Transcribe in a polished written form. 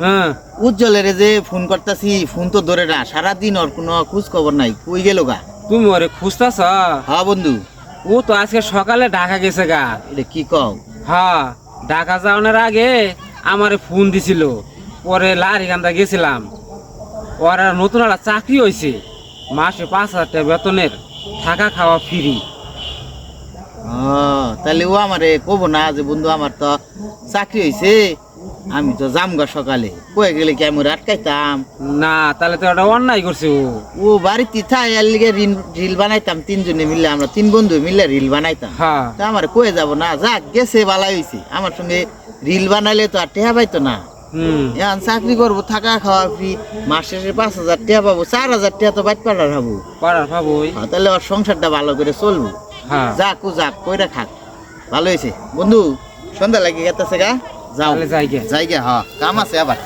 হ্যাঁ উজ্জ্বলের যে ফোন করতাছি ফোন তো ধরে না, সারাদিন ওর কোনো খোঁজ খবর নাই, কই গেল গা? তুমি ওরে খুঁজতাছ? হ্যাঁ বন্ধু। ও তো আজকে সকালে ঢাকা গেছে গা। এটা কি কও? হ্যাঁ, ঢাকা যাওয়ার আগে আমারে ফোন দিছিল, পরে লারিকান্দা গেছিলাম। ওর আর নতুন একটা চাকরি হয়েছে, মাসে 5,000 টাকা বেতনের, থাকা খাওয়া ফ্রি। তাহলে ও আমারে কব না যে বন্ধু আমার তো চাকরি হয়েছে, আমি তো যামগা সকালে, কয়ে গেলে কি আমি ওরে আটকাইতাম? না, তাহলে তো একটা অন্যায় করছে ও। ও বাড়িতে থাই এর লিগে রিল বানাইতাম, তিনজনে মিলে, আমরা 3 বন্ধু মিলে রিল বানাইতাম। হ্যাঁ তা আমার কয়ে যাব না, যাক গেছে বালাই হয়েছে, আমার সঙ্গে রিল বানাইলে তো আর টেহা পাইতো না। এখন চাকরি করবো, থাকা খাওয়া ফ্রি, মাস শেষে 5,000 টাকা পাবো, 4,000 টাকা তো বাইট পাড়ার হবো। পাড়ার ভাবই। তাহলে ওর সংসারটা ভালো করে চলবো। হ্যাঁ, যাক ও যাক, কইরা খাক, ভালো হয়েছে বন্ধু। সন্ধ্যা লাগে গেতেছে গা, যাও তাহলে যাই গে। যাই গে, হ্যাঁ কাম আছে আবার।